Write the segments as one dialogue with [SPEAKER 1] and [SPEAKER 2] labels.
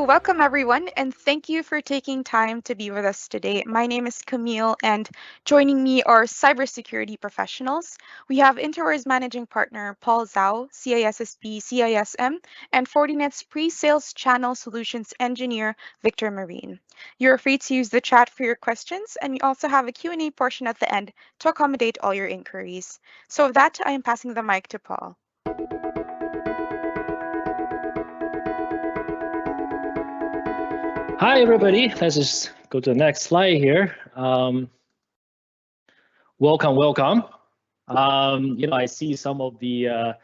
[SPEAKER 1] welcome everyone, and thank you for taking time to be with us today. My name is Camille, and joining me are cybersecurity professionals. We have Interware's managing partner, Paul Zhao, CISSP, CISM, and Fortinet's pre-sales channel solutions engineer, Victor Marine. You're free to use the chat for your questions, and we also have a Q&A portion at the end to accommodate all your inquiries. So with that, I am passing the mic to Paul.
[SPEAKER 2] Hi, everybody. Let's just go to the next slide here. Welcome. I see some of the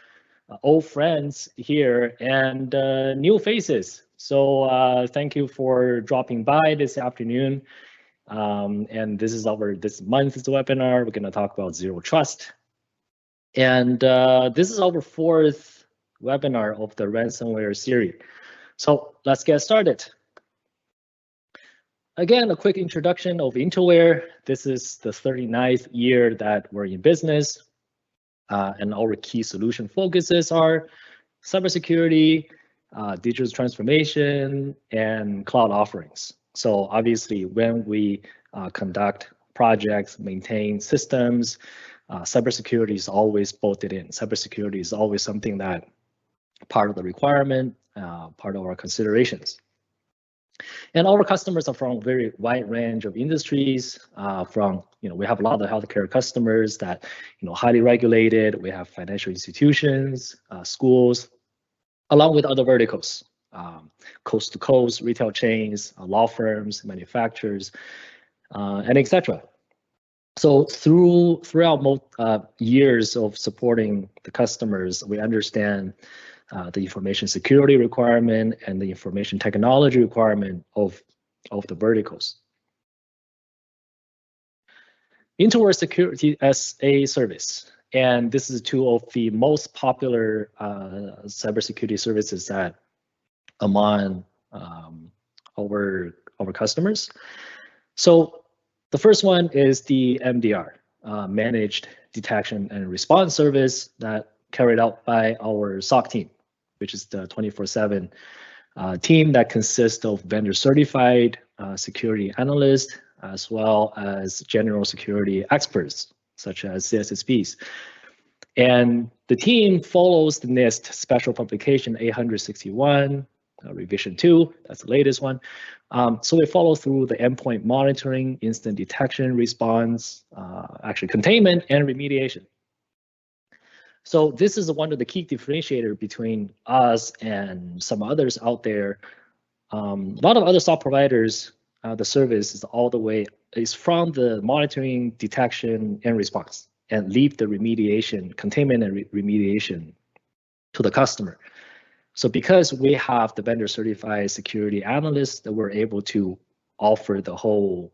[SPEAKER 2] old friends here and new faces. So thank you for dropping by this afternoon. And this is this month's webinar. We're going to talk about Zero Trust. And this is our fourth webinar of the ransomware series. So let's get started. Again, a quick introduction of Interware. This is the 39th year that we're in business, and our key solution focuses are cybersecurity, digital transformation, and cloud offerings. So obviously, when we conduct projects, maintain systems, cybersecurity is always bolted in. Cybersecurity is always something that part of the requirement, part of our considerations. And our customers are from a very wide range of industries. We have a lot of healthcare customers that, highly regulated. We have financial institutions, schools, along with other verticals, coast to coast, retail chains, law firms, manufacturers, and etc. So throughout years of supporting the customers, we understand the information security requirement and the information technology requirement of the verticals. Interware Security as a Service, and this is two of the most popular cybersecurity services that among our customers. So the first one is the MDR, Managed Detection and Response Service, that carried out by our SOC team, which is the 24/7 team that consists of vendor-certified security analysts, as well as general security experts, such as CSSPs. And the team follows the NIST Special Publication 861, Revision 2, that's the latest one. So they follow through the endpoint monitoring, instant detection, response, actually containment, and remediation. So this is one of the key differentiators between us and some others out there. A lot of other SOC providers, the service is from the monitoring, detection, and response, and leave the remediation, containment and remediation to the customer. So because we have the vendor-certified security analysts, that we're able to offer the whole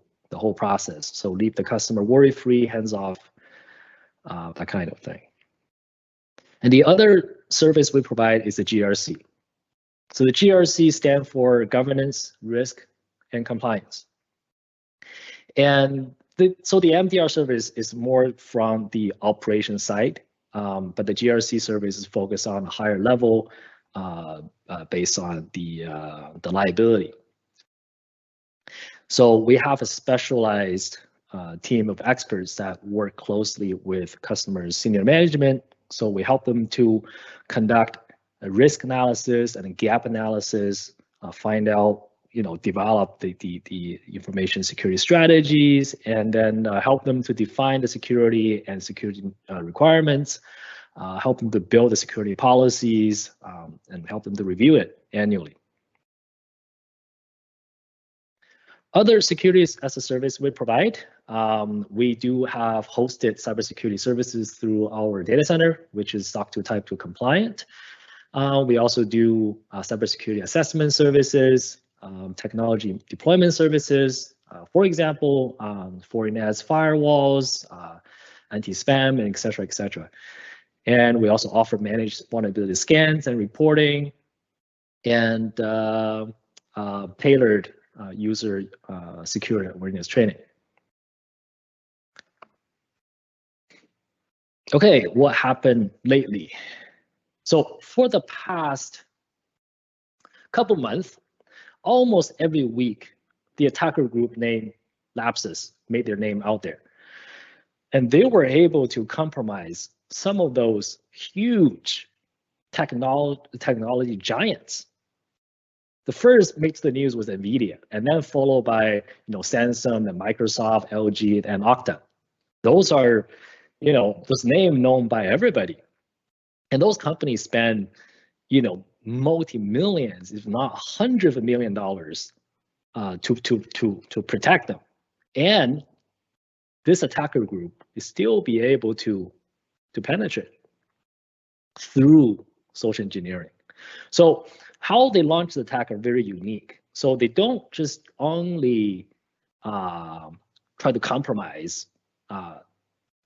[SPEAKER 2] process. So leave the customer worry-free, hands-off, that kind of thing. And the other service we provide is the GRC. So the GRC stands for Governance, Risk, and Compliance. And so the MDR service is more from the operation side, but the GRC service is focused on a higher level based on the liability. So we have a specialized team of experts that work closely with customers' senior management. So we help them to conduct a risk analysis and a gap analysis, find out, develop the information security strategies, and then help them to define the security and security requirements, help them to build the security policies, and help them to review it annually. Other securities as a service we provide, we do have hosted cybersecurity services through our data center, which is SOC 2 Type 2 compliant. We also do cybersecurity assessment services, technology deployment services, for example, Fortinet's firewalls, anti-spam, and et cetera. And we also offer managed vulnerability scans and reporting, and tailored user security awareness training. Okay, what happened lately? So for the past couple months, almost every week, the attacker group named Lapsus made their name out there. And they were able to compromise some of those huge technology giants. The first makes the news was NVIDIA, and then followed by Samsung and Microsoft, LG, and Okta. Those are those names known by everybody, and those companies spend multi-millions, if not hundreds of $1,000,000 to protect them. And this attacker group is still be able to penetrate through social engineering. So how they launch the attack are very unique. So they don't just only try to compromise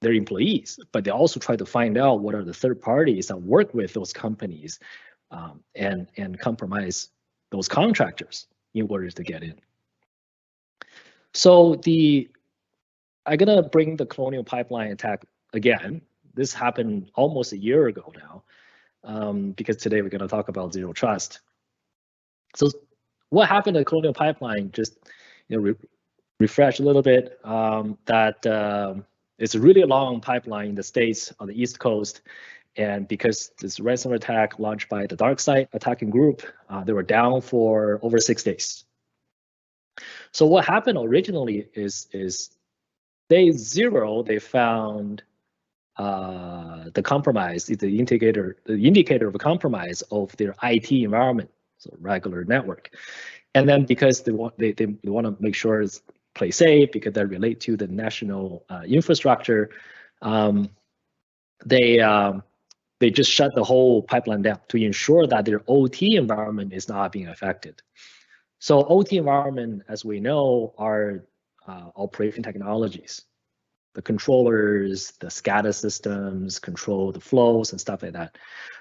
[SPEAKER 2] their employees, but they also try to find out what are the third parties that work with those companies and compromise those contractors in order to get in. So I'm gonna bring the Colonial Pipeline attack again. This happened almost a year ago now, because today we're gonna talk about Zero Trust. So what happened to Colonial Pipeline? Just refresh a little bit. It's a really long pipeline in the States on the East Coast. And because this ransomware attack launched by the DarkSide attacking group, they were down for over 6 days. So what happened originally is day 0, they found the compromise, the indicator of a compromise of their IT environment, so regular network. And then because they want to make sure it's play safe because they relate to the national infrastructure, they just shut the whole pipeline down to ensure that their OT environment is not being affected. So OT environment, as we know, are operation technologies. The controllers, the SCADA systems, control the flows and stuff like that.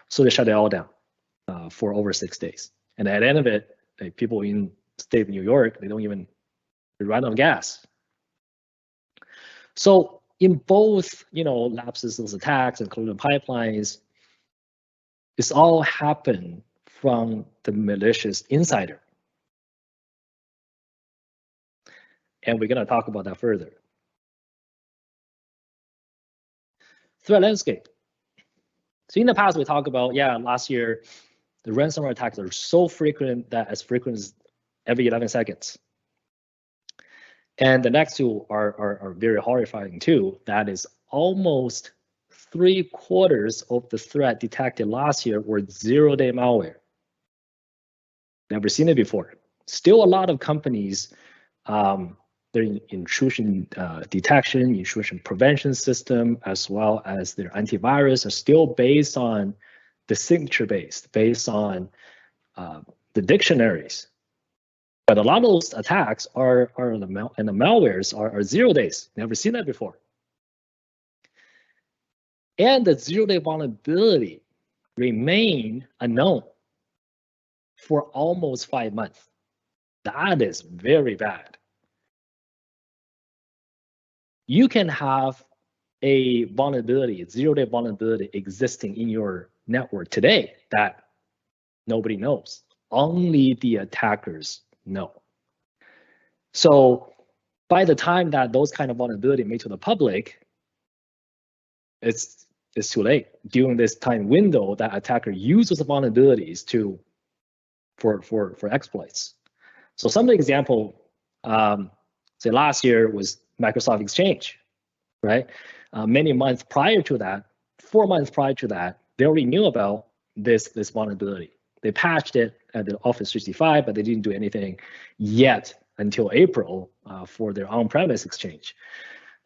[SPEAKER 2] So they shut it all down for over 6 days. And at the end of it, people in the state of New York, they don't even run on gas. So in both, lapses, those attacks and Colonial Pipelines, it's all happened from the malicious insider. And we're going to talk about that further. Threat landscape. So in the past, we talked about, last year, the ransomware attacks are so frequent that as frequent as every 11 seconds. And the next two are very horrifying too. That is almost 3/4 of the threat detected last year were zero-day malware. Never seen it before. Still a lot of companies, their intrusion detection, intrusion prevention system, as well as their antivirus are still based on the signature-based, based on the dictionaries. But a lot of those attacks and the malwares are 0 days. Never seen that before. And the zero-day vulnerability remain unknown for almost 5 months. That is very bad. You can have a vulnerability, a zero-day vulnerability existing in your network today that nobody knows. Only the attackers know. So by the time that those kind of vulnerability made to the public, it's too late. During this time window, that attacker uses the vulnerabilities for exploits. So some of the example, say last year was Microsoft Exchange, right? Many months prior to that, 4 months prior to that, they already knew about this vulnerability. They patched it at the Office 365, but they didn't do anything yet until April for their on-premise Exchange.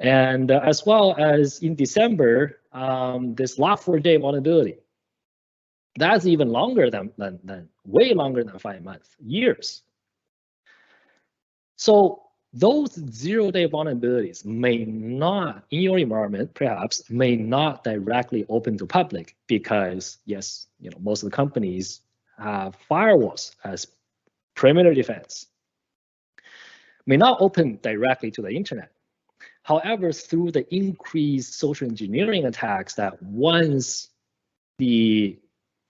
[SPEAKER 2] And as well as in December, this Log4j vulnerability. That's even longer than way longer than 5 months, years. So those zero-day vulnerabilities may not, in your environment, perhaps, may not directly open to public because, yes, most of the companies have firewalls as perimeter defense. May not open directly to the internet. However, through the increased social engineering attacks that once the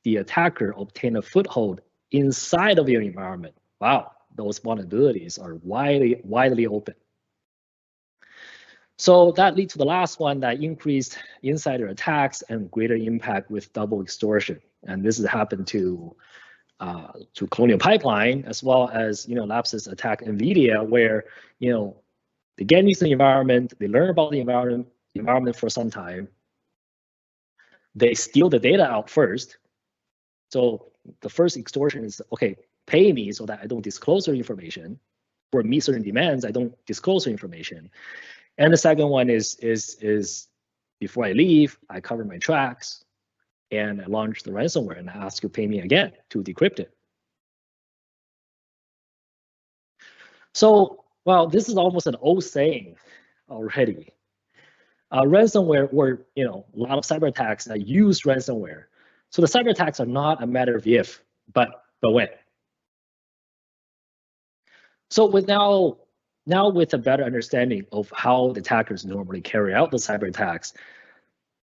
[SPEAKER 2] attacker obtain a foothold inside of your environment, wow, those vulnerabilities are widely open. So that leads to the last one, that increased insider attacks and greater impact with double extortion. And this has happened to Colonial Pipeline, as well as Lapsus attack NVIDIA, where they get into the environment, they learn about the environment for some time, they steal the data out first. So the first extortion is, okay, pay me so that I don't disclose your information, or meet certain demands, I don't disclose your information. And the second one is before I leave, I cover my tracks and I launch the ransomware and I ask you to pay me again to decrypt it. So, well, this is almost an old saying already. Ransomware, or a lot of cyber attacks that use ransomware. So the cyber attacks are not a matter of if, but when. So now with a better understanding of how the attackers normally carry out the cyber attacks,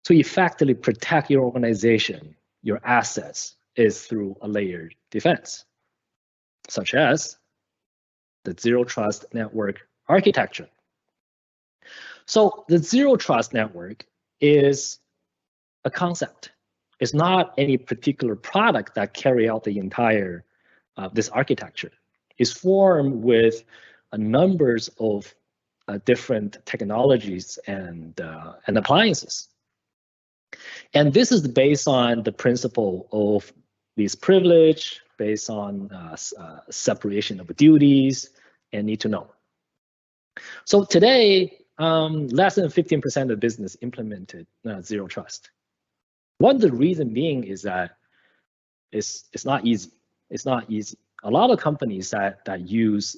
[SPEAKER 2] to effectively protect your organization, your assets, is through a layered defense, such as the ZeroTrust Network architecture. So the ZeroTrust Network is a concept. It's not any particular product that carry out the entire this architecture. It's formed with numbers of different technologies and appliances. And this is based on the principle of least privilege, based on separation of duties, and need to know. So today, less than 15% of the business implemented Zero Trust. One of the reasons being is that it's not easy. It's not easy. A lot of companies that use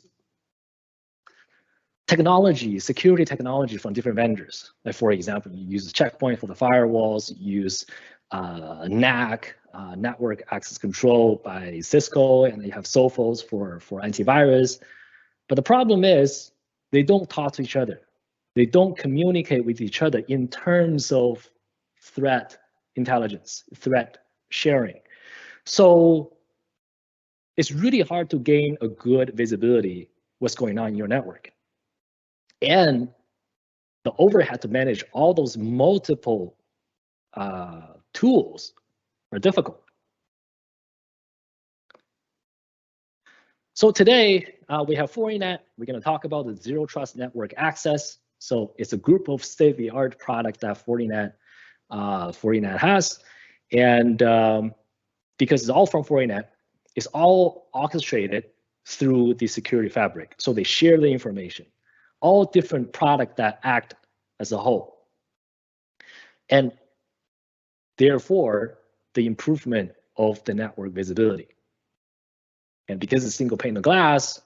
[SPEAKER 2] technology, security technology from different vendors. Like for example, you use Checkpoint for the firewalls, you use NAC, Network Access Control by Cisco, and you have Sophos for antivirus. But the problem is they don't talk to each other. They don't communicate with each other in terms of threat intelligence, threat sharing. So it's really hard to gain a good visibility what's going on in your network. And the overhead to manage all those multiple tools are difficult. So today we have Fortinet. We're going to talk about the ZeroTrust Network Access. So it's a group of state-of-the-art product that Fortinet has, and because it's all from Fortinet, it's all orchestrated through the security fabric. So they share the information, all different products that act as a whole. And therefore, the improvement of the network visibility. And because it's single pane of glass,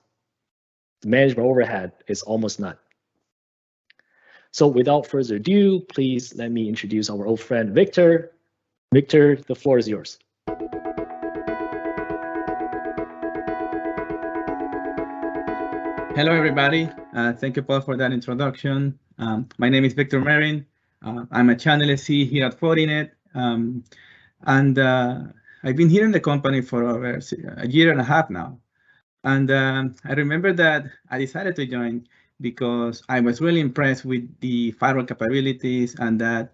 [SPEAKER 2] the management overhead is almost none. So without further ado, please let me introduce our old friend, Victor. Victor, the floor is yours.
[SPEAKER 3] Hello, everybody. Thank you, Paul, for that introduction. My name is Victor Marin. I'm a channel SE here at Fortinet. And I've been here in the company for over a year and a half now. And I remember that I decided to join because I was really impressed with the firewall capabilities and that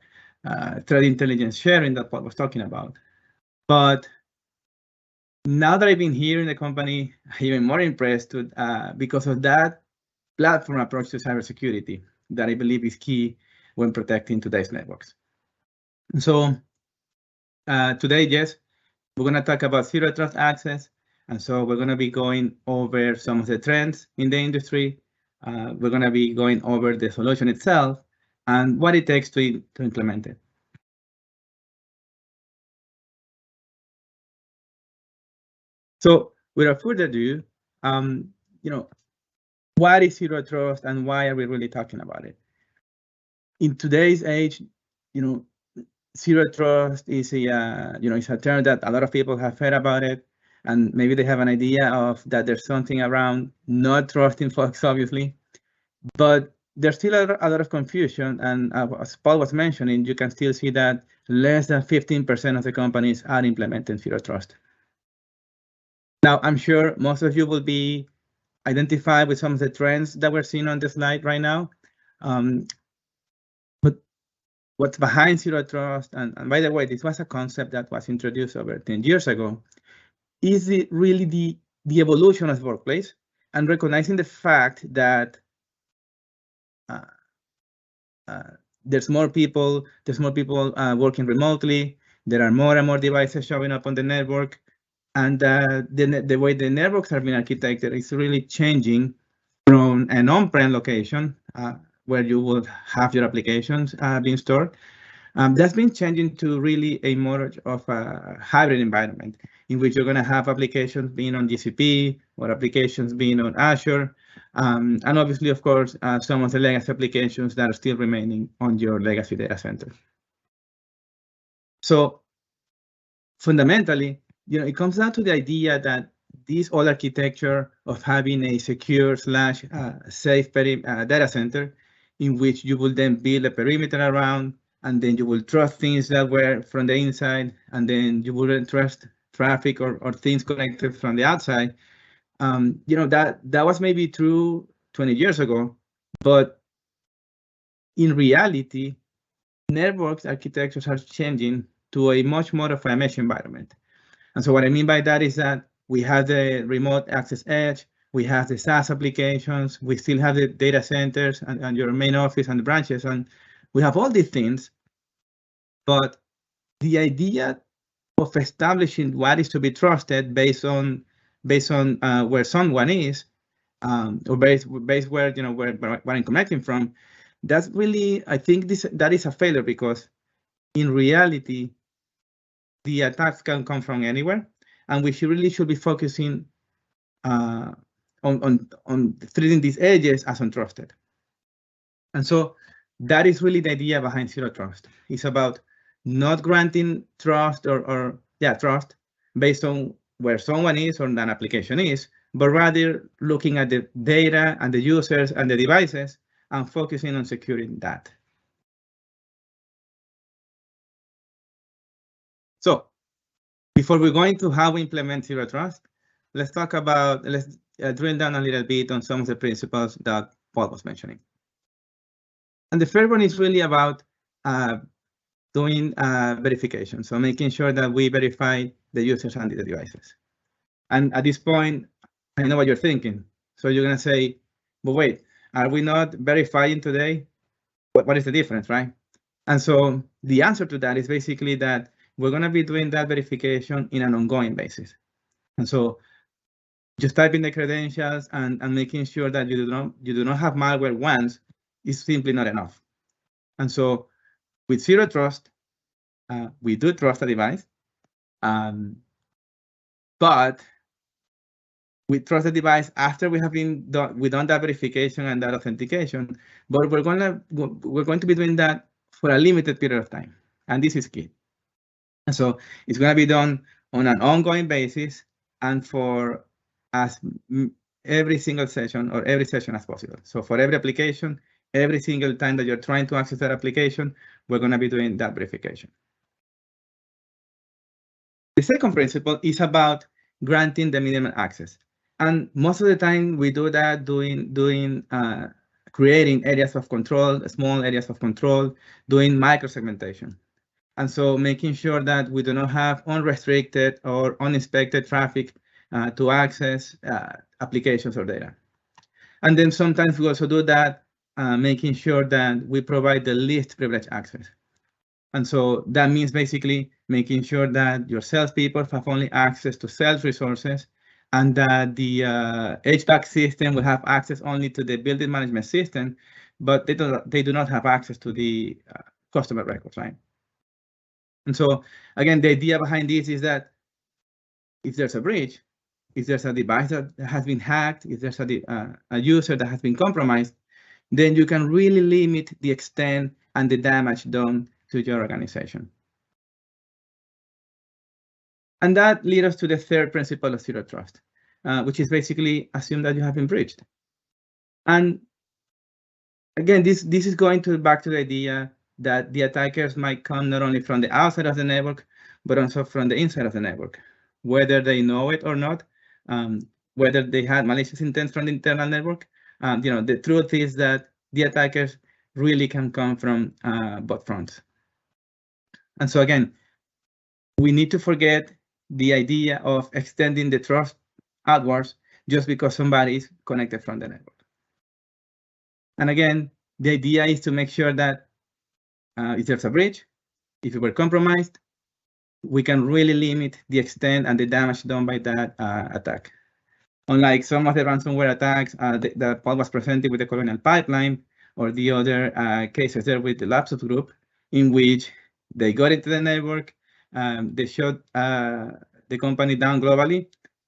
[SPEAKER 3] threat intelligence sharing that Paul was talking about. But now that I've been here in the company, I'm even more impressed because of that platform approach to cybersecurity that I believe is key when protecting today's networks. So today, yes, we're going to talk about ZeroTrust Access. And so we're going to be going over some of the trends in the industry. We're going to be going over the solution itself and what it takes to implement it. So without further ado, what is Zero Trust and why are we really talking about it? In today's age, Zero Trust is it's a term that a lot of people have heard about it, and maybe they have an idea of that there's something around not trusting folks, obviously, but there's still a lot of confusion. And as Paul was mentioning, you can still see that less than 15% of the companies are implementing Zero Trust. Now, I'm sure most of you will be identify with some of the trends that we're seeing on the slide right now. But what's behind Zero Trust, and by the way, this was a concept that was introduced over 10 years ago, is really the evolution of the workplace and recognizing the fact that there's more people working remotely. There are more and more devices showing up on the network, and the way the networks are being architected is really changing from an on-prem location where you would have your applications being stored. That's been changing to really a more of a hybrid environment in which you're going to have applications being on GCP or applications being on Azure. And obviously, of course, some of the legacy applications that are still remaining on your legacy data center. So fundamentally, it comes down to the idea that this old architecture of having a secure / safe data center in which you will then build a perimeter around, and then you will trust things that were from the inside, and then you wouldn't trust traffic or things connected from the outside. That was maybe true 20 years ago, but in reality, network architectures are changing to a much more of a mesh environment. And so what I mean by that is that we have the remote access edge, we have the SaaS applications, we still have the data centers and your main office and the branches, and we have all these things. But the idea of establishing what is to be trusted based on where someone is, or based where where I'm connecting from, that's really, I think that is a failure, because in reality, the attacks can come from anywhere, and we really should be focusing on treating these edges as untrusted. And so that is really the idea behind Zero Trust. It's about not granting trust or trust based on where someone is or an application is, but rather looking at the data and the users and the devices and focusing on securing that. So before we go into how we implement Zero Trust, let's drill down a little bit on some of the principles that Paul was mentioning. And the first one is really about doing verification. So making sure that we verify the users and the devices. And at this point, I know what you're thinking. So you're going to say, but wait, are we not verifying today? What is the difference, right? And so the answer to that is basically that we're going to be doing that verification in an ongoing basis. And so just typing the credentials and making sure that you do not have malware once is simply not enough. And so with Zero Trust, we do trust a device, but we trust the device after we have done that verification and that authentication. But we're going to be doing that for a limited period of time, and this is key. And so it's going to be done on an ongoing basis and for every single session or every session as possible. So for every application, every single time that you're trying to access that application, we're going to be doing that verification. The second principle is about granting the minimum access. And most of the time we do that creating areas of control, small areas of control, doing micro-segmentation. And so making sure that we do not have unrestricted or uninspected traffic to access applications or data. And then sometimes we also do that making sure that we provide the least privileged access. And so that means basically making sure that your salespeople have only access to sales resources, and that the HVAC system will have access only to the building management system, but they do not have access to the customer records, right? And so again, the idea behind this is that if there's a breach, if there's a device that has been hacked, if there's a user that has been compromised, then you can really limit the extent and the damage done to your organization. And that leads us to the third principle of Zero Trust, which is basically assume that you have been breached. And again, this is going back to the idea that the attackers might come not only from the outside of the network, but also from the inside of the network. Whether they know it or not, whether they had malicious intent from the internal network. The truth is that the attackers really can come from both fronts. And so again, we need to forget the idea of extending the trust outwards just because somebody is connected from the network. And again, the idea is to make sure that if there's a breach, if you were compromised, we can really limit the extent and the damage done by that attack. Unlike some of the ransomware attacks that Paul was presenting with the Colonial Pipeline, or the other cases there with the Lapsus group, in which they got into the network, they shut the company down globally.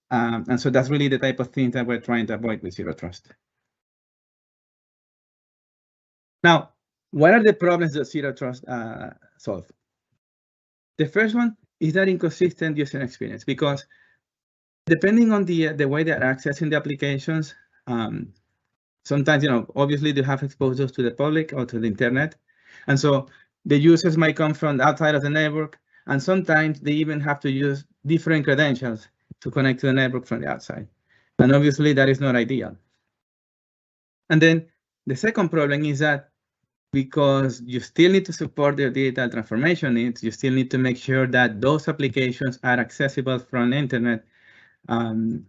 [SPEAKER 3] And so that's really the type of things that we're trying to avoid with Zero Trust. Now, what are the problems that Zero Trust solve? The first one is that inconsistent user experience, because depending on the way they're accessing the applications, sometimes, obviously they have exposure to the public or to the internet. And so the users might come from outside of the network, and sometimes they even have to use different credentials to connect to the network from the outside. And obviously that is not ideal. And then the second problem is that because you still need to support their digital transformation needs, you still need to make sure that those applications are accessible from the internet, from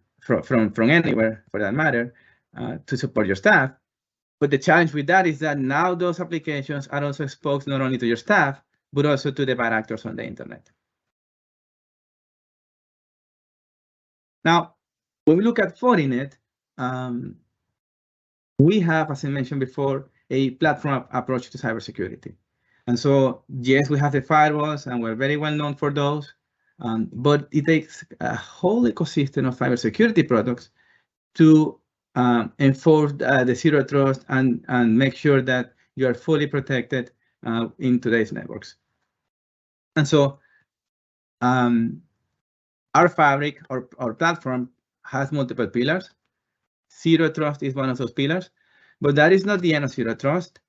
[SPEAKER 3] anywhere for that matter, to support your staff. But the challenge with that is that now those applications are also exposed not only to your staff, but also to the bad actors on the internet. Now, when we look at Fortinet, we have, as I mentioned before, a platform approach to cybersecurity. And so, yes, we have the firewalls, and we're very well known for those, but it takes a whole ecosystem of cybersecurity products to enforce the Zero Trust and make sure that you are fully protected in today's networks. And so our fabric, our platform, has multiple pillars. Zero Trust is one of those pillars, but that is not the end of Zero Trust.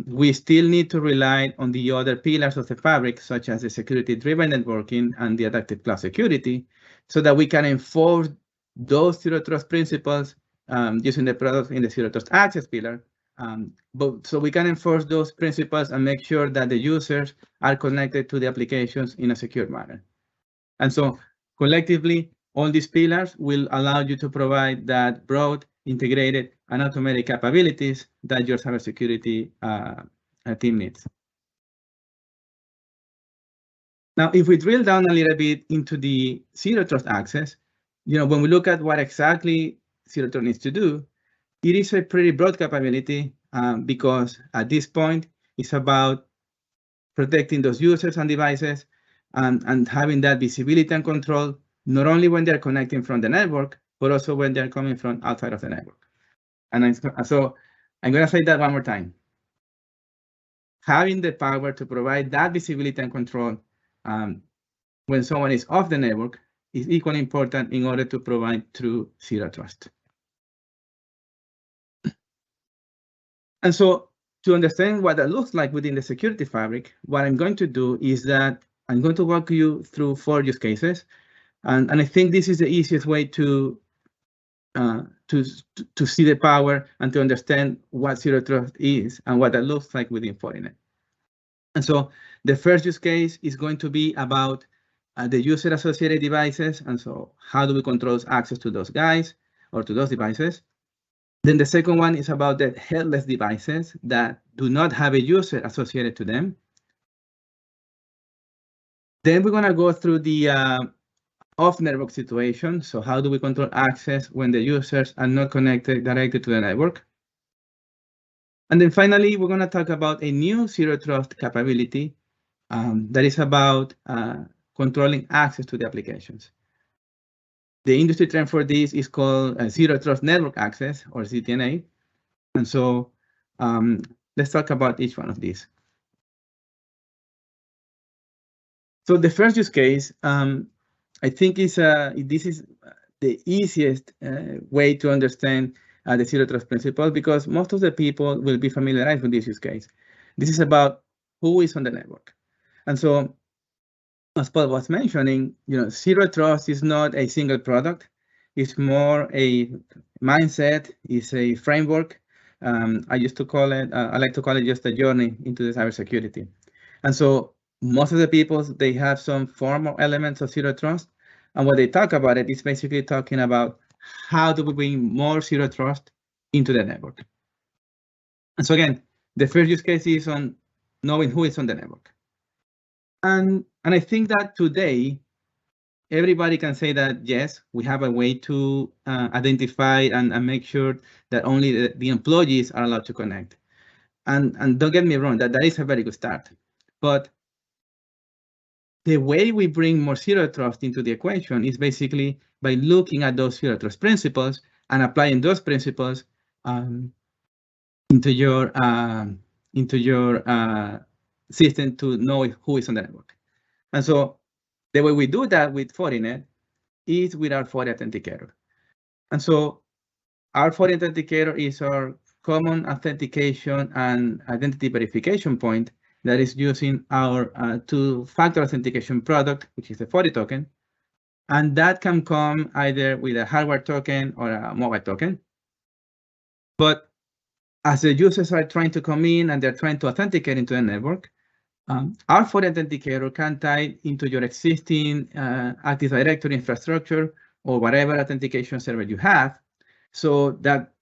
[SPEAKER 3] We still need to rely on the other pillars of the fabric, such as the security-driven networking and the adaptive cloud security, so that we can enforce those Zero Trust principles using the product in the ZeroTrust Access pillar. But so we can enforce those principles and make sure that the users are connected to the applications in a secure manner. And so collectively, all these pillars will allow you to provide that broad, integrated, and automated capabilities that your cybersecurity team needs. Now, if we drill down a little bit into the ZeroTrust Access, when we look at what exactly ZeroTrust needs to do, it is a pretty broad capability because at this point, it's about protecting those users and devices and having that visibility and control, not only when they're connecting from the network, but also when they're coming from outside of the network. And so I'm going to say that one more time. Having the power to provide that visibility and control when someone is off the network is equally important in order to provide true Zero Trust. And so to understand what that looks like within the security fabric, what I'm going to do is that I'm going to walk you through 4 use cases. And I think this is the easiest way to see the power and to understand what Zero Trust is and what that looks like within Fortinet. And so the first use case is going to be about the user-associated devices. And so how do we control access to those guys or to those devices? Then the second one is about the headless devices that do not have a user associated to them. Then we're going to go through the off-network situation. So how do we control access when the users are not connected directly to the network? And then finally, we're going to talk about a new Zero Trust capability that is about controlling access to the applications. The industry term for this is called ZeroTrust Network Access, or ZTNA. And so let's talk about each one of these. So the first use case, I think this is the easiest way to understand the Zero Trust principle, because most of the people will be familiarized with this use case. This is about who is on the network. And so, as Paul was mentioning, Zero Trust is not a single product. It's more a mindset, it's a framework. I used to call it, I like to call it just a journey into the cybersecurity. And so most of the people, they have some form or elements of zero trust. And when they talk about it, it's basically talking about how do we bring more zero trust into the network. And so again, the first use case is on knowing who is on the network. And I think that today, everybody can say that, yes, we have a way to identify and make sure that only the employees are allowed to connect. And don't get me wrong, that is a very good start. But the way we bring more zero trust into the equation is basically by looking at those zero trust principles and applying those principles into your system to know who is on the network. And so the way we do that with Fortinet is with our Forti Authenticator. And so our Forti Authenticator is our common authentication and identity verification point that is using our two-factor authentication product, which is the Forti token. And that can come either with a hardware token or a mobile token. But as the users are trying to come in and they're trying to authenticate into the network, our Forti Authenticator can tie into your existing Active Directory infrastructure or whatever authentication server you have, so that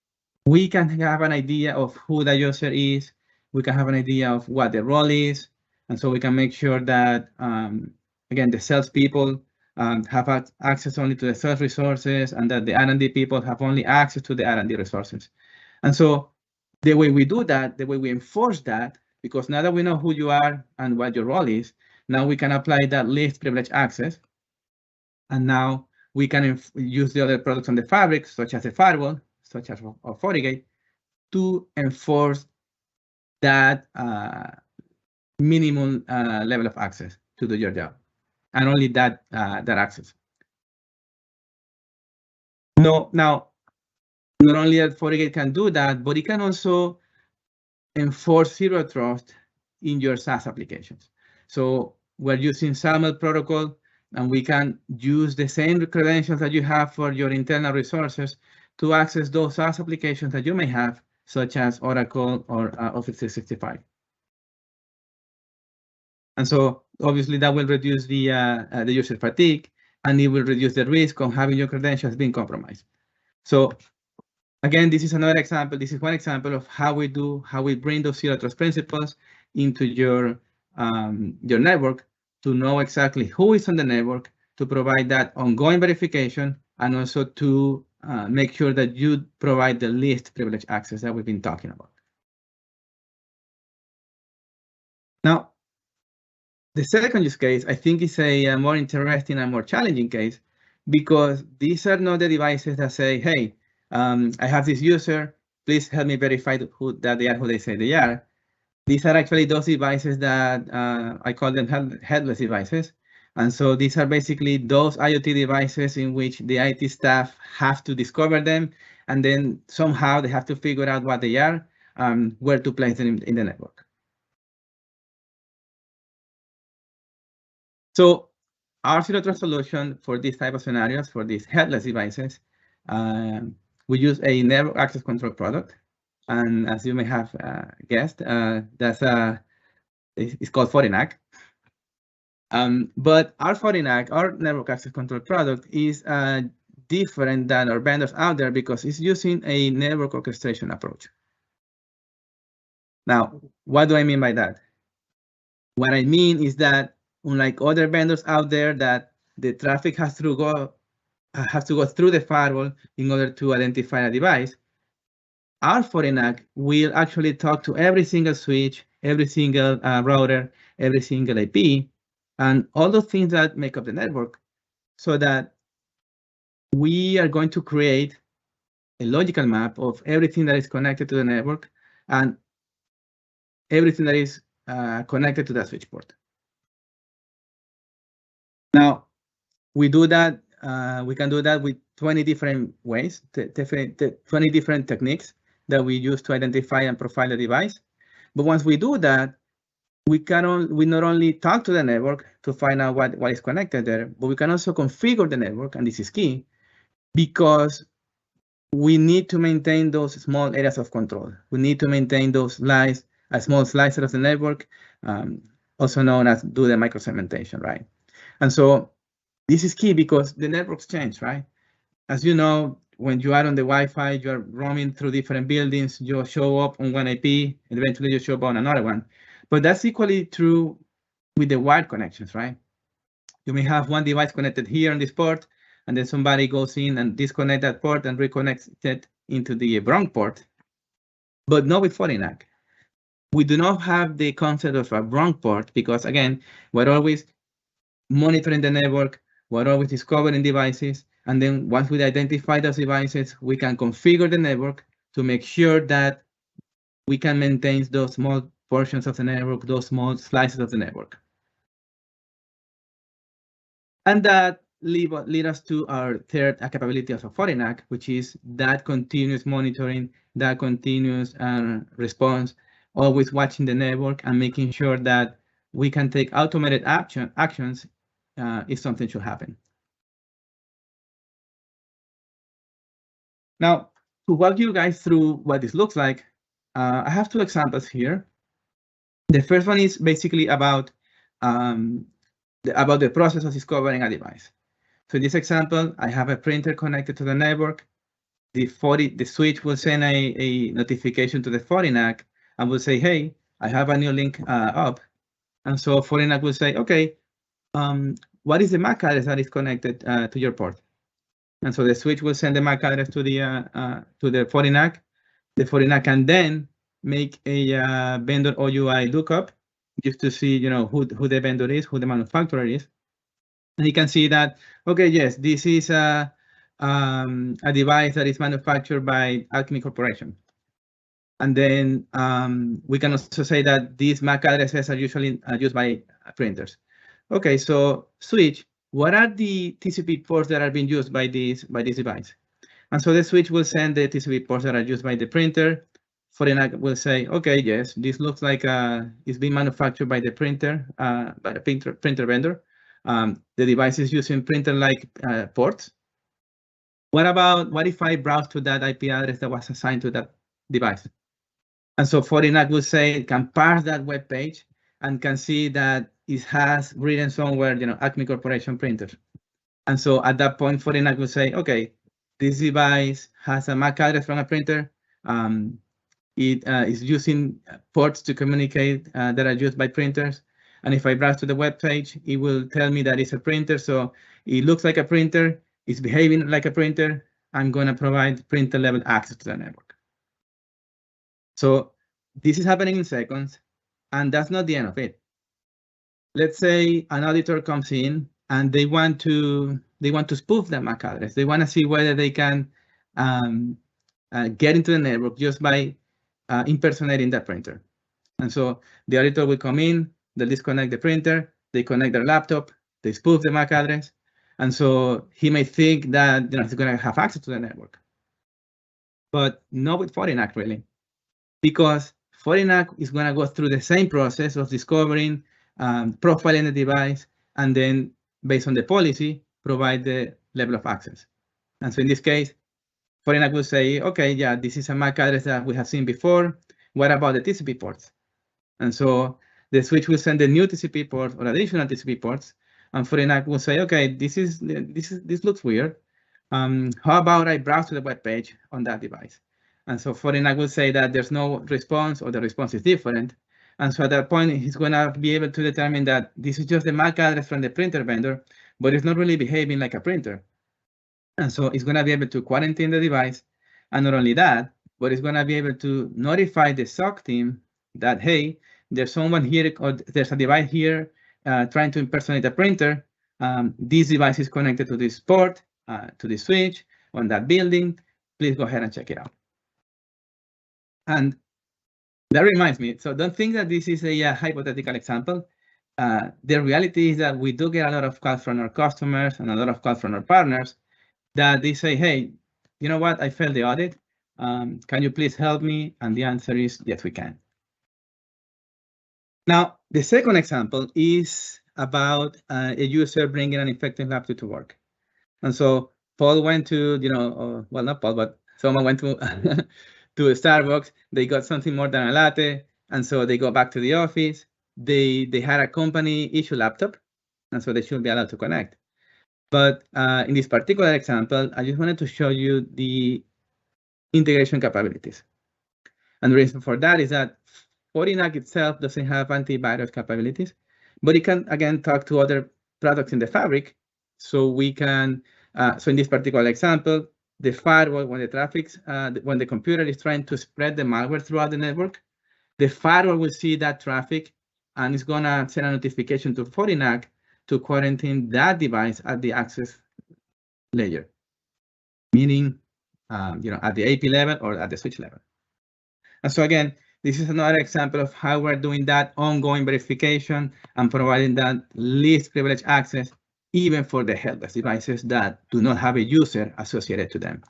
[SPEAKER 3] we can have an idea of who the user is, we can have an idea of what the role is, and so we can make sure that, again, the salespeople have access only to the sales resources, and that the R&D people have only access to the R&D resources. And so the way we do that, the way we enforce that, because now that we know who you are and what your role is, now we can apply that least privilege access. And now we can use the other products on the fabric, such as a firewall, such as a FortiGate, to enforce that minimum level of access to do your job, and only that access. No, now, not only that FortiGate can do that, but it can also enforce zero trust in your SaaS applications. So we're using SAML protocol, and we can use the same credentials that you have for your internal resources to access those SaaS applications that you may have, such as Oracle or Office 365. And so obviously that will reduce the user fatigue, and it will reduce the risk of having your credentials being compromised. So again, this is another example. This is one example of how we bring those zero trust principles into your network to know exactly who is on the network, to provide that ongoing verification, and also to make sure that you provide the least privilege access that we've been talking about. Now, the second use case, I think, is a more interesting and more challenging case, because these are not the devices that say, hey, I have this user, please help me verify that they are who they say they are. These are actually those devices that I call them headless devices. And so these are basically those IoT devices in which the IT staff have to discover them, and then somehow they have to figure out what they are, where to place them in the network. So our zero trust solution for this type of scenarios, for these headless devices, we use a network access control product. And as you may have guessed, it's called FortiNAC. But our FortiNAC, our network access control product, is different than our vendors out there because it's using a network orchestration approach. Now, what do I mean by that? What I mean is that unlike other vendors out there, that the traffic has to go through the firewall in order to identify a device, our FortiNAC will actually talk to every single switch, every single router, every single IP, and all the things that make up the network, so that we are going to create a logical map of everything that is connected to the network and everything that is connected to that switch port. Now, we do that. We can do that with 20 different ways, 20 different techniques that we use to identify and profile the device. But once we do that, we not only talk to the network to find out what is connected there, but we can also configure the network, and this is key, because we need to maintain those small areas of control. We need to maintain those small slices of the network, also known as do the microsegmentation, right? And so this is key because the networks change, right? As you know, when you are on the Wi-Fi, you are roaming through different buildings, you show up on one IP, and eventually you show up on another one. But that's equally true with the wired connections, right? You may have one device connected here on this port, and then somebody goes in and disconnect that port and reconnects it into the wrong port, but not with Fortinet. We do not have the concept of a wrong port because, again, we're always monitoring the network, we're always discovering devices, and then once we identify those devices, we can configure the network to make sure that we can maintain those small portions of the network, those small slices of the network. And that lead us to our third capability of Fortinet, which is that continuous monitoring, that continuous response, always watching the network and making sure that we can take automated actions if something should happen. Now, to walk you guys through what this looks like, I have two examples here. The first one is basically about the process of discovering a device. So in this example, I have a printer connected to the network. The switch will send a notification to the Fortinet and will say, hey, I have a new link up. And so Fortinet will say, okay, what is the MAC address that is connected to your port? And so the switch will send the MAC address to the Fortinet. The Fortinet can then make a vendor OUI lookup just to see, who the vendor is, who the manufacturer is. And you can see that, okay, yes, this is a device that is manufactured by Alchemy Corporation. And then we can also say that these MAC addresses are usually used by printers. Okay, so switch, what are the TCP ports that are being used by this device? And so the switch will send the TCP ports that are used by the printer. Fortinet will say, okay, yes, this looks like it's being manufactured by the printer, by a printer vendor. The device is using printer-like ports. What if I browse to that IP address that was assigned to that device? And so Fortinet will say it can parse that web page and can see that it has written somewhere, Acme Corporation printers. And so at that point, Fortinet will say, okay, this device has a MAC address from a printer. It is using ports to communicate that are used by printers. And if I browse to the web page, it will tell me that it's a printer. So it looks like a printer, it's behaving like a printer. I'm going to provide printer level access to the network. So this is happening in seconds, and that's not the end of it. Let's say an auditor comes in and they want to spoof the MAC address. They want to see whether they can get into the network just by impersonating that printer. And so the auditor will come in, they'll disconnect the printer, they connect their laptop, they spoof the MAC address, and so he may think that he's going to have access to the network. But not with Fortinet, really, because Fortinet is going to go through the same process of discovering, profiling the device, and then, based on the policy, provide the level of access. And so in this case, Fortinet will say, okay, yeah, this is a MAC address that we have seen before. What about the TCP ports? And so the switch will send the new TCP port or additional TCP ports, and Fortinet will say, okay, this looks weird. How about I browse to the web page on that device? And so Fortinet will say that there's no response or the response is different. And so at that point, he's going to be able to determine that this is just the MAC address from the printer vendor, but it's not really behaving like a printer. And so it's going to be able to quarantine the device. And not only that, but it's going to be able to notify the SOC team that, hey, there's someone here, or there's a device here trying to impersonate a printer. This device is connected to this port, to the switch on that building. Please go ahead and check it out. And that reminds me, so don't think that this is a hypothetical example. The reality is that we do get a lot of calls from our customers and a lot of calls from our partners that they say, hey, you know what, I failed the audit. Can you please help me? And the answer is, yes, we can. Now, the second example is about a user bringing an infected laptop to work. And so Paul went to, well, not Paul, but someone went to to a Starbucks. They got something more than a latte, and so they go back to the office. They had a company issue laptop, and so they should be allowed to connect. But in this particular example, I just wanted to show you the integration capabilities. And the reason for that is that FortiNAC itself doesn't have antivirus capabilities, but it can, again, talk to other products in the fabric. So we can, so in this particular example, the firewall, when the computer is trying to spread the malware throughout the network, the firewall will see that traffic and it's gonna send a notification to FortiNAC to quarantine that device at the access layer, meaning, at the AP level or at the switch level. And so again, this is another example of how we're doing that ongoing verification and providing that least privilege access, even for the headless devices that do not have a user associated to them.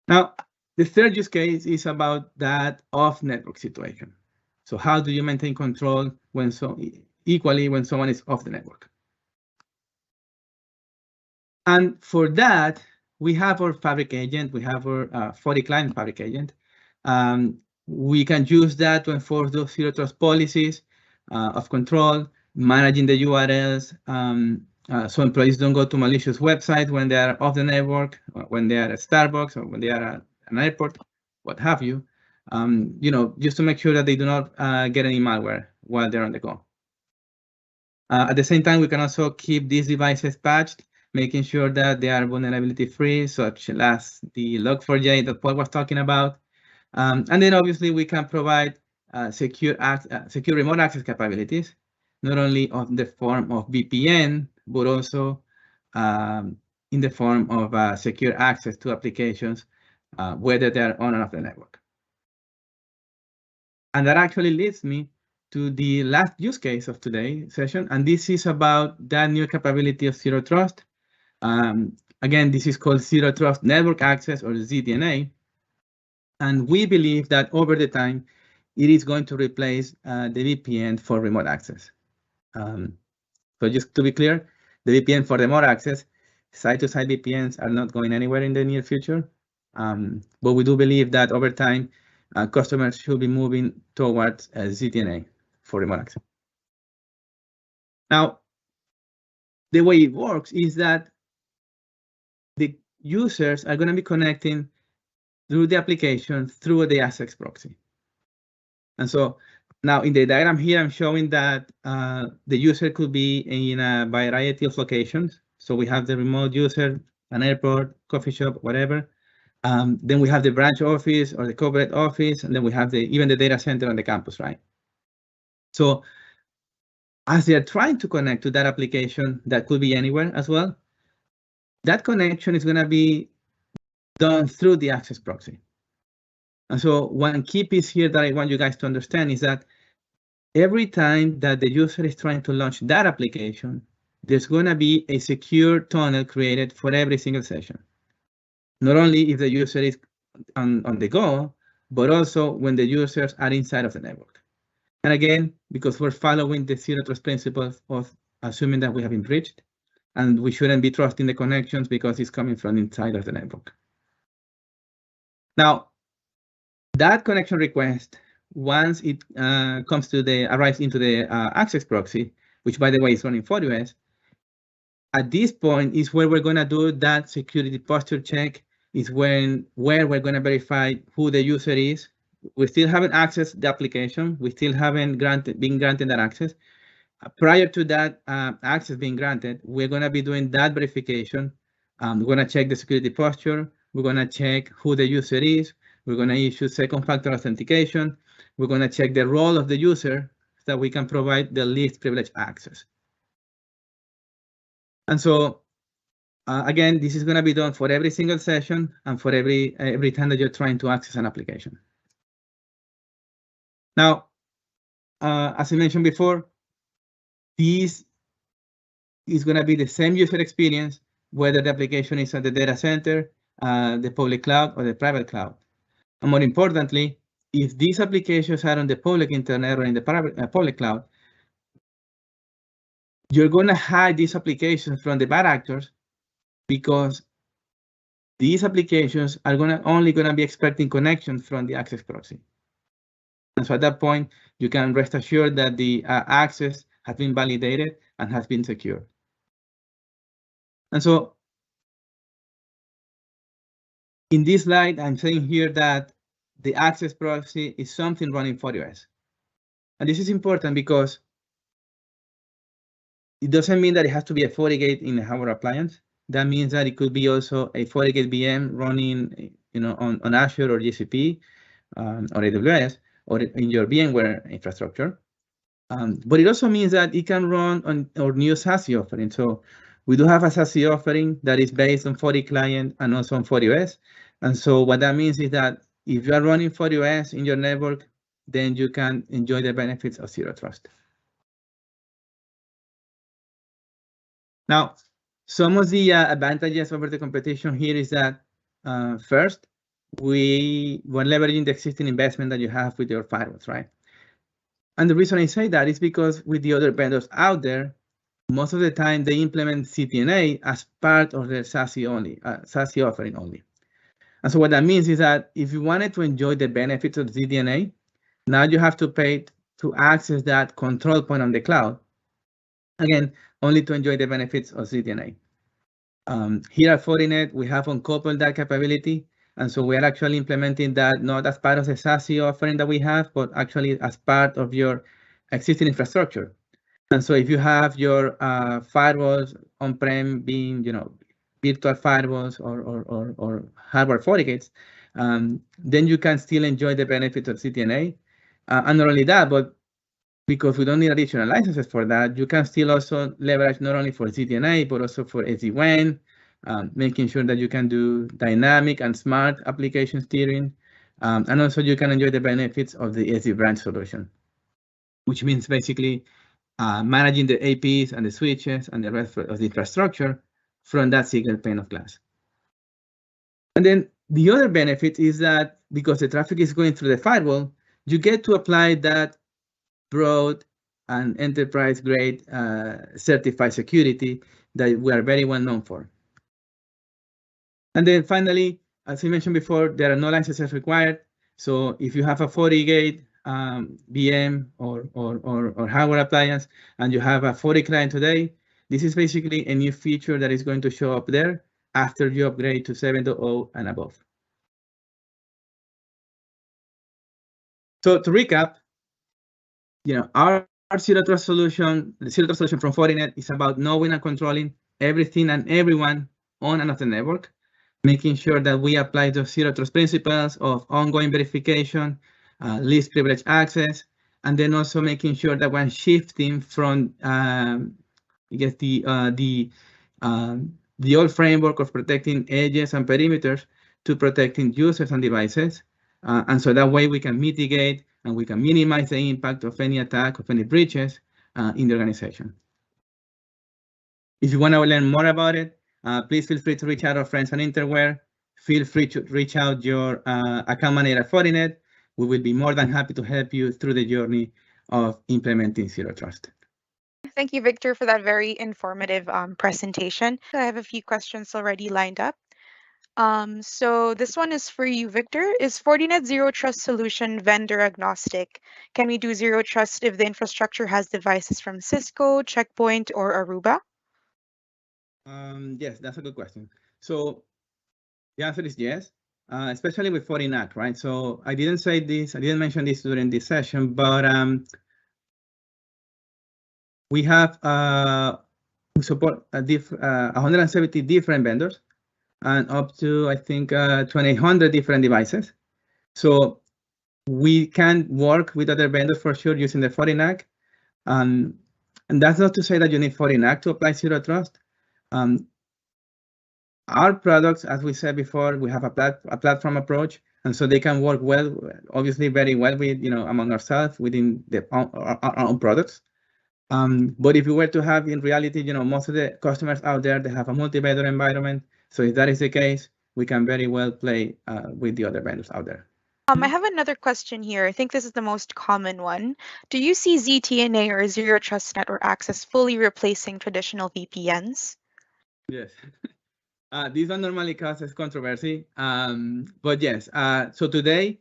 [SPEAKER 3] Now, the third use case is about that off-network situation. So how do you maintain control when equally when someone is off the network? And for that, we have our fabric agent. We have our FortiClient fabric agent. We can use that to enforce those ZeroTrust policies of control, managing the URLs, so employees don't go to malicious websites when they are off the network, or when they are at Starbucks, or when they are at an airport, what have you. Just to make sure that they do not get any malware while they're on the go. At the same time, we can also keep these devices patched, making sure that they are vulnerability free, such as the Log4j that Paul was talking about. And then obviously we can provide secure remote access capabilities, not only in the form of VPN, but also in the form of secure access to applications, whether they're on or off the network. And that actually leads me to the last use case of today's session, and this is about that new capability of Zero Trust. Again, this is called ZeroTrust Network Access, or ZTNA. And we believe that over the time, it is going to replace the VPN for remote access. So just to be clear, the VPN for remote access, side-to-side VPNs are not going anywhere in the near future. But we do believe that over time, customers should be moving towards ZTNA for remote access. Now, the way it works is that the users are going to be connecting through the application through the Access proxy. And so now in the diagram here, I'm showing that the user could be in a variety of locations. So we have the remote user, an airport, coffee shop, whatever. Then we have the branch office or the corporate office, and then we have even the data center on the campus, right? So as they are trying to connect to that application, that could be anywhere as well, that connection is going to be done through the Access proxy. And so one key piece here that I want you guys to understand is that every time that the user is trying to launch that application, there's going to be a secure tunnel created for every single session. Not only if the user is on the go, but also when the users are inside of the network. And again, because we're following the Zero Trust principles of assuming that we have been breached, and we shouldn't be trusting the connections because it's coming from inside of the network. Now, that connection request, once it arrives into the Access proxy, which by the way is running FortiOS, at this point is where we're going to do that security posture check, is where we're going to verify who the user is. We still haven't accessed the application. We still haven't been granted that access. Prior to that access being granted, we're going to be doing that verification. We're going to check the security posture. We're going to check who the user is. We're going to issue second factor authentication. We're going to check the role of the user so that we can provide the least privilege access. And so, again, this is going to be done for every single session and for every time that you're trying to access an application. Now, as I mentioned before, this is going to be the same user experience, whether the application is at the data center, the public cloud, or the private cloud. And more importantly, if these applications are on the public internet or in the public cloud, you're going to hide these applications from the bad actors because these applications are only going to be expecting connections from the access proxy. And so at that point, you can rest assured that the access has been validated and has been secured. And so in this slide, I'm saying here that the access proxy is something running FortiOS. And this is important because it doesn't mean that it has to be a FortiGate in a hardware appliance. That means that it could be also a FortiGate VM running, on Azure or GCP or AWS or in your VMware infrastructure. But it also means that it can run on our new SASE offering. So we do have a SASE offering that is based on FortiClient and also on FortiOS. And so what that means is that if you are running FortiOS in your network, then you can enjoy the benefits of ZeroTrust. Now, some of the advantages over the competition here is that first, we're leveraging the existing investment that you have with your firewalls, right? And the reason I say that is because with the other vendors out there, most of the time they implement CTNA as part of their SASE offering only. And so what that means is that if you wanted to enjoy the benefits of CTNA, now you have to pay to access that control point on the cloud. Again, only to enjoy the benefits of CTNA. Here at Fortinet, we have uncoupled that capability. And so we are actually implementing that not as part of the SASE offering that we have, but actually as part of your existing infrastructure. And so if you have your firewalls on-prem being, virtual firewalls or hardware FortiGates, then you can still enjoy the benefits of CTNA. And not only that, but because we don't need additional licenses for that, you can still also leverage not only for CTNA, but also for SD-WAN, making sure that you can do dynamic and smart application steering. And also you can enjoy the benefits of the SD-Branch solution, which means basically managing the APs and the switches and the rest of the infrastructure from that single pane of glass. And then the other benefit is that because the traffic is going through the firewall, you get to apply that broad and enterprise-grade certified security that we are very well known for. And then finally, as I mentioned before, there are no licenses required. So if you have a FortiGate VM or hardware appliance and you have a FortiClient today, this is basically a new feature that is going to show up there after you upgrade to 7.0 and above. So to recap, our ZeroTrust solution, the ZeroTrust solution from Fortinet is about knowing and controlling everything and everyone on and off the network, making sure that we apply the ZeroTrust principles of ongoing verification, least privilege access, and then also making sure that when shifting from the old framework of protecting edges and perimeters to protecting users and devices. And so that way we can mitigate and we can minimize the impact of any attack, of any breaches in the organization. If you want to learn more about it, please feel free to reach out our friends on Interware. Feel free to reach out your account manager at Fortinet. We will be more than happy to help you through the journey of implementing ZeroTrust.
[SPEAKER 1] Thank you, Victor, for that very informative presentation. I have a few questions already lined up. So this one is for you, Victor. Is Fortinet ZeroTrust solution vendor agnostic? Can we do ZeroTrust if the infrastructure has devices from Cisco, Checkpoint, or Aruba?
[SPEAKER 3] Yes, that's a good question. So the answer is yes, especially with FortiNAC, right? So I didn't mention this during this session, but we have we support 170 different vendors and up to, I think, 2,800 different devices. So we can work with other vendors for sure using the FortiNAC. And that's not to say that you need FortiNAC to apply ZeroTrust. Our products, as we said before, we have a platform approach, and so they can work well, obviously very well with, among ourselves within our own products. But if we were to have in reality, most of the customers out there, they have a multi-vendor environment. So if that is the case, we can very well play with the other vendors out there.
[SPEAKER 1] I have another question here. I think this is the most common one. Do you see ZTNA or Zero Trust Network Access fully replacing traditional VPNs?
[SPEAKER 3] Yes. This one normally causes controversy, but yes. So today,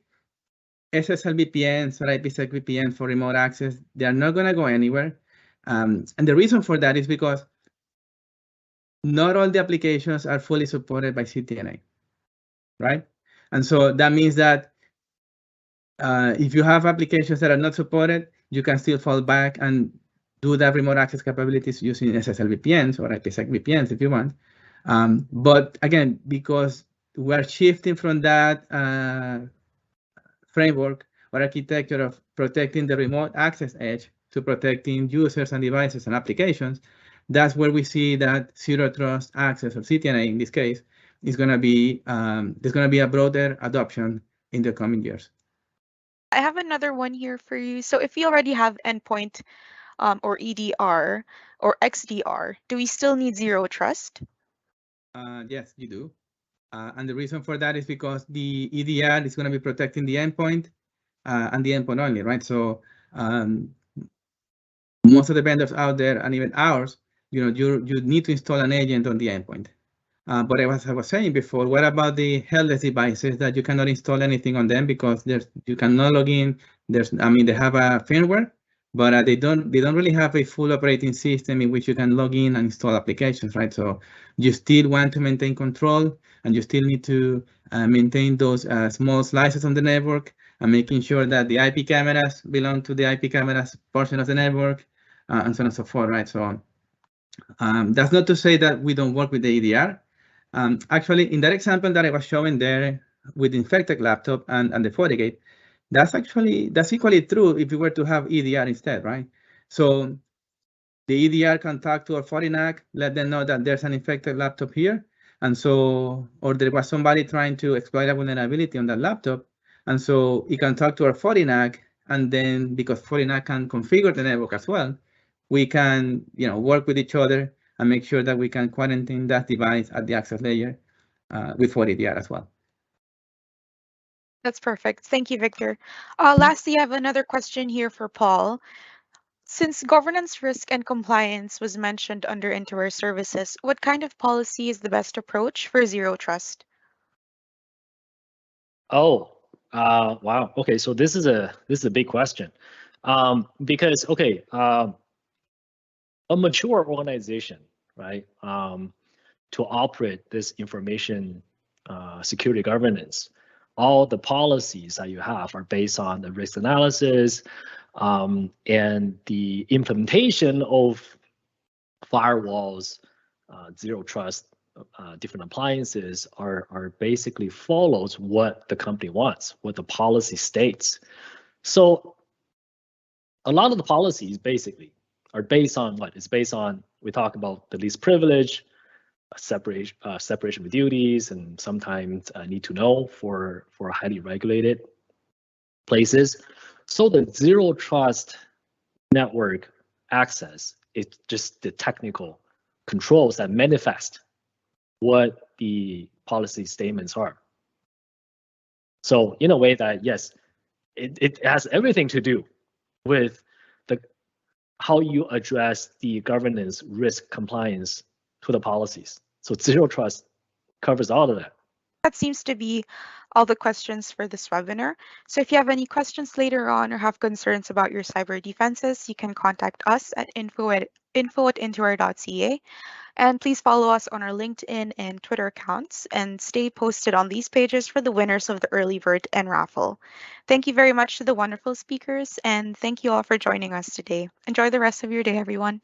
[SPEAKER 3] SSL VPNs or IPsec VPN for remote access, they are not going to go anywhere. And the reason for that is because not all the applications are fully supported by CTNA, right? And so that means that if you have applications that are not supported, you can still fall back and do that remote access capabilities using SSL VPNs or IPsec VPNs if you want. But again, because we're shifting from that framework or architecture of protecting the remote access edge to protecting users and devices and applications, that's where we see that Zero Trust Access, or CTNA in this case, is going to be, there's going to be a broader adoption in the coming years.
[SPEAKER 1] I have another one here for you. So if we already have endpoint or EDR or XDR, do we still need Zero Trust?
[SPEAKER 3] Yes, you do. And the reason for that is because the EDR is going to be protecting the endpoint and the endpoint only, right? So most of the vendors out there, and even ours, you need to install an agent on the endpoint. But as I was saying before, what about the headless devices that you cannot install anything on them because you cannot log in? They have a firmware, but they don't really have a full operating system in which you can log in and install applications, right? So you still want to maintain control, and you still need to maintain those small slices on the network and making sure that the IP cameras belong to the IP cameras portion of the network, and so on and so forth, right? So that's not to say that we don't work with the EDR. Actually, in that example that I was showing there with the infected laptop and the FortiGate, that's equally true if you were to have EDR instead, right? So the EDR can talk to a FortiNAC, let them know that there's an infected laptop here, and so, or there was somebody trying to exploit a vulnerability on that laptop, and so it can talk to our FortiNAC, and then because FortiNAC can configure the network as well, we can work with each other and make sure that we can quarantine that device at the access layer with FortiDR as well.
[SPEAKER 1] That's perfect. Thank you, Victor. Lastly, I have another question here for Paul. Since governance, risk, and compliance was mentioned under Interware services, what kind of policy is the best approach for Zero Trust?
[SPEAKER 2] Oh, wow. Okay, so this is a big question, because a mature organization, right, to operate this information security governance, all the policies that you have are based on the risk analysis, and the implementation of firewalls, zero trust, different appliances are basically follows what the company wants, what the policy states. So a lot of the policies basically are based on what? It's based on, we talk about the least privilege, separation of duties, and sometimes need to know for highly regulated places. So the zero trust network access is just the technical controls that manifest what the policy statements are. So in a way that, yes, it has everything to do with how you address the governance, risk, compliance to the policies. So zero trust covers all of that.
[SPEAKER 1] That seems to be all the questions for this webinar. So if you have any questions later on or have concerns about your cyber defenses, you can contact us at info@interware.ca. And please follow us on our LinkedIn and Twitter accounts and stay posted on these pages for the winners of the early bird and raffle. Thank you very much to the wonderful speakers, and thank you all for joining us today. Enjoy the rest of your day, everyone.